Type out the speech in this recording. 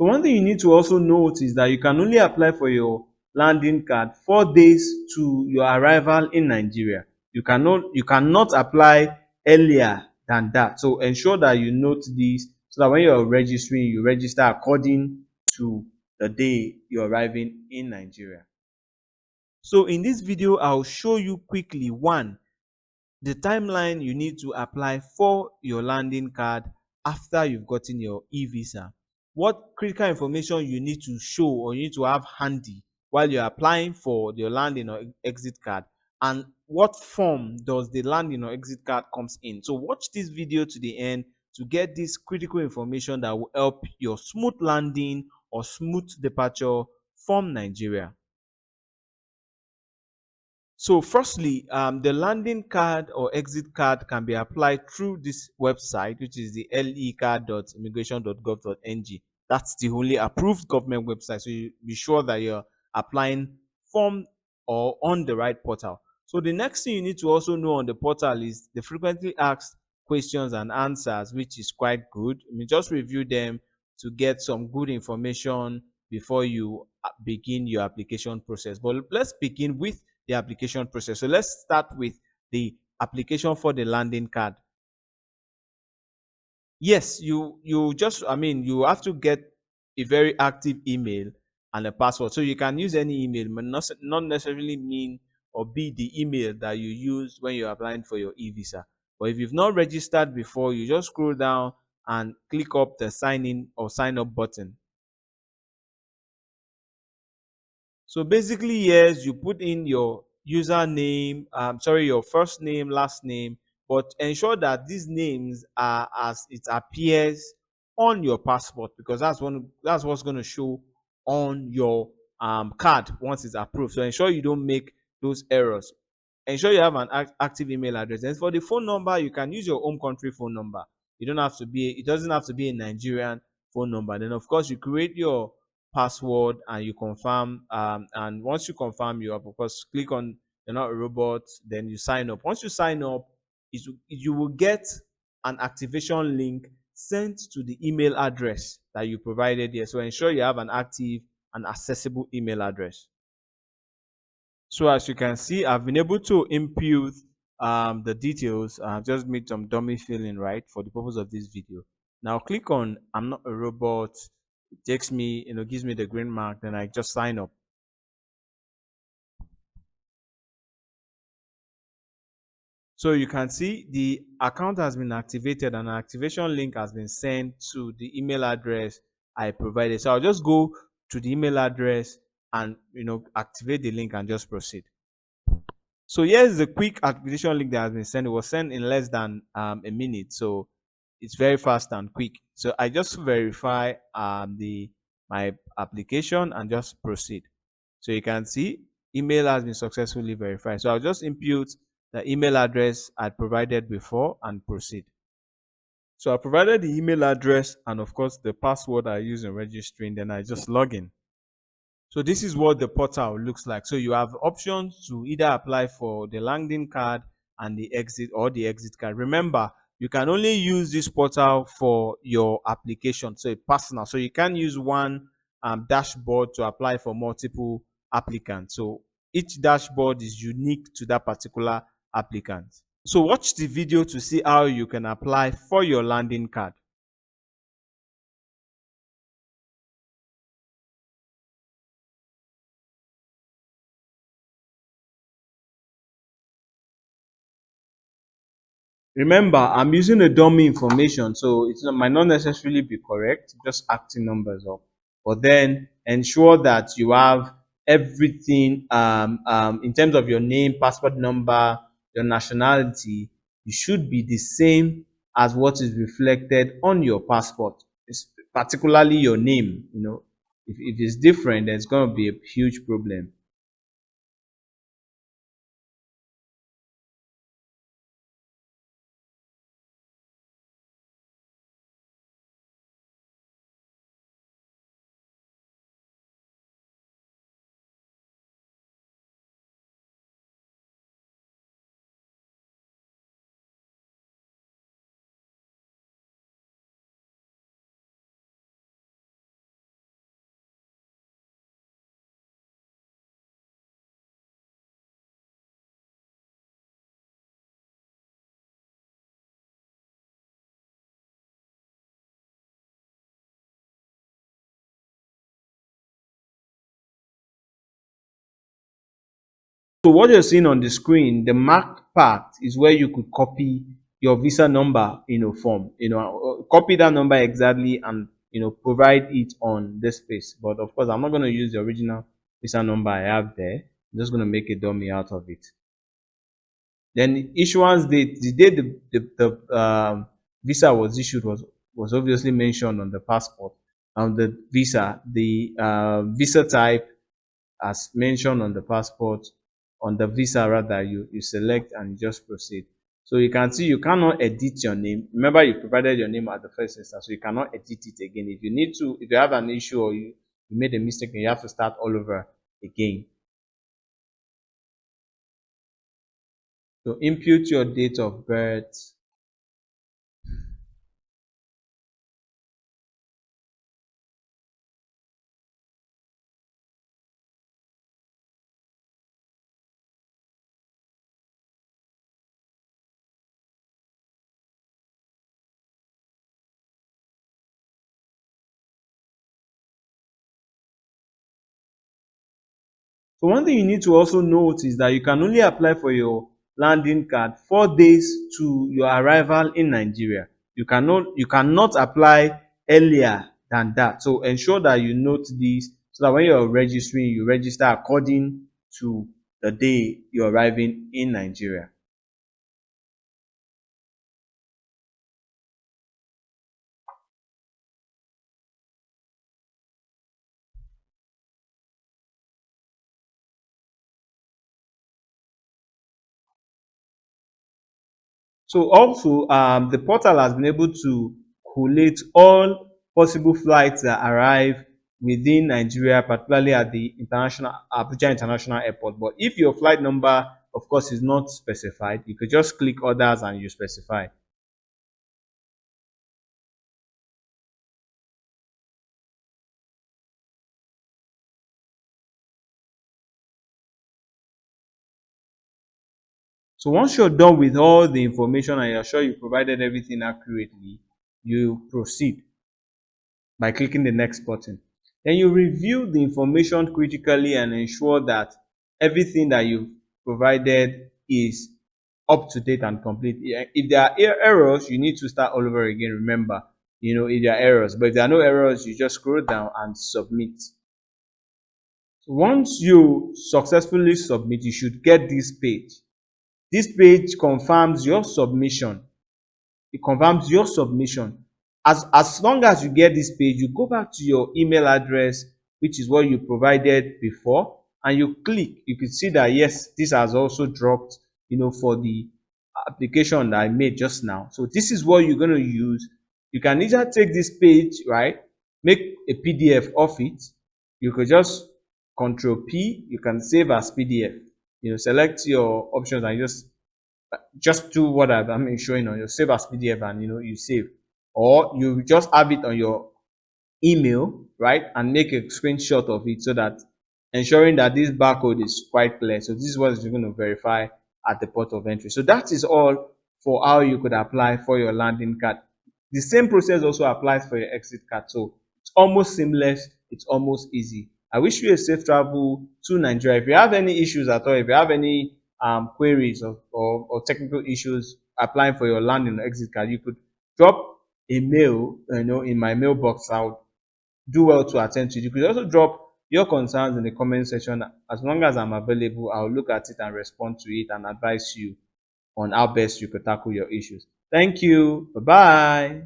So one thing you need to also note is that you can only apply for your landing card 4 days to your arrival in Nigeria. You cannot apply earlier than that. So ensure that you note this so that when you're registering, you register according to the day you're arriving in Nigeria. So in this video, I'll show you quickly one, the timeline you need to apply for your landing card after you've gotten your eVisa. What critical information you need to show or you need to have handy while you're applying for your landing or exit card, and what form does the landing or exit card comes in. So watch this video to the end to get this critical information that will help your smooth landing or smooth departure from Nigeria. So firstly, the landing card or exit card can be applied through this website, which is the lecard.immigration.gov.ng. That's the only approved government website. So you be sure that you're applying from or on the right portal. So the next thing you need to also know on the portal is the frequently asked questions and answers, which is quite good. I mean, just review them to get some good information before you begin your application process. But let's begin with the application process. So let's start with the application for the landing card. Yes, you have to get a very active email and a password. So you can use any email, but not necessarily mean or be the email that you use when you're applying for your e-visa. But if you've not registered before, you just scroll down and click up the sign in or sign up button. So basically, yes, you put in your username, your first name, last name, but ensure that these names are as it appears on your passport, because that's what's going to show on your card once it's approved. So ensure you don't make those errors. Ensure you have an active email address. And for the phone number, you can use your home country phone number. It doesn't have to be a Nigerian phone number. Then of course you create your password and you confirm, and once you confirm, you of course click on you're not a robot, then you sign up. Once you sign up, you will get an activation link sent to the email address that you provided here. So ensure you have an active and accessible email address. So as you can see, I've been able to input the details. I've just made some dummy filling, right, for the purpose of this video. Now click on I'm not a robot. It takes me, gives me the green mark. Then I just sign up. So you can see the account has been activated and an activation link has been sent to the email address I provided. So I'll just go to the email address and activate the link and just proceed. So here's the quick activation link that has been sent. It was sent in less than a minute, so it's very fast and quick. So I just verify the my application and just proceed. So you can see email has been successfully verified. So I'll just input the email address I provided before and proceed. So I provided the email address and of course the password I use in registering. Then I just log in. So this is what the portal looks like. So you have options to either apply for the landing card and the exit or the exit card. Remember, you can only use this portal for your application, so it's personal. So you can use one dashboard to apply for multiple applicants. So each dashboard is unique to that particular applicant. So watch the video to see how you can apply for your landing card. Remember, I'm using a dummy information, so it might not necessarily be correct, just acting numbers up. But then ensure that you have everything in terms of your name, passport number, your nationality. You should be the same as what is reflected on your passport. It's particularly your name. If it's different, there's going to be a huge problem. So what you're seeing on the screen, the marked part is where you could copy your visa number, form, copy that number exactly and, provide it on this space. But of course, I'm not going to use the original visa number I have there. I'm just going to make a dummy out of it. Then the issuance date, the day the visa was issued was obviously mentioned on the passport. On the visa, the visa type as mentioned on the passport, on the visa rather, you select and you just proceed. So you can see you cannot edit your name. Remember, you provided your name at the first instance, so you cannot edit it again. If you need to, if you have an issue or you made a mistake and you have to start all over again. So input your date of birth. So one thing you need to also note is that you can only apply for your landing card 4 days to your arrival in Nigeria. You cannot apply earlier than that. So ensure that you note this so that when you're registering, you register according to the day you're arriving in Nigeria. So also, the portal has been able to collate all possible flights that arrive within Nigeria, particularly at the Abuja International Airport. But if your flight number, of course, is not specified, you could just click others and you specify. So once you're done with all the information and you're sure you provided everything accurately, you proceed by clicking the next button. Then you review the information critically and ensure that everything that you've provided is up to date and complete. If there are errors, you need to start all over again. Remember, if there are errors, but if there are no errors, you just scroll down and submit. Once you successfully submit, you should get this page. This page confirms your submission. It confirms your submission. As long as you get this page, you go back to your email address, which is what you provided before, and you click. You can see that yes, this has also dropped, for the application that I made just now. So this is what you're going to use. You can either take this page, right, make a PDF of it. You could just Control P. You can save as PDF. Select your options and just do what I'm showing on your save as PDF and you save, or you just have it on your email, right, and make a screenshot of it so that ensuring that this barcode is quite clear. So this is what you're going to verify at the port of entry. So that is all for how you could apply for your landing card. The same process also applies for your exit card. So it's almost seamless. It's almost easy. I wish you a safe travel to Nigeria. If you have any issues at all, if you have any queries or technical issues applying for your landing or exit card, you could drop a mail, in my mailbox. I'll do well to attend to it. You could also drop your concerns in the comment section. As long as I'm available, I'll look at it and respond to it and advise you on how best you could tackle your issues. Thank you. Bye bye.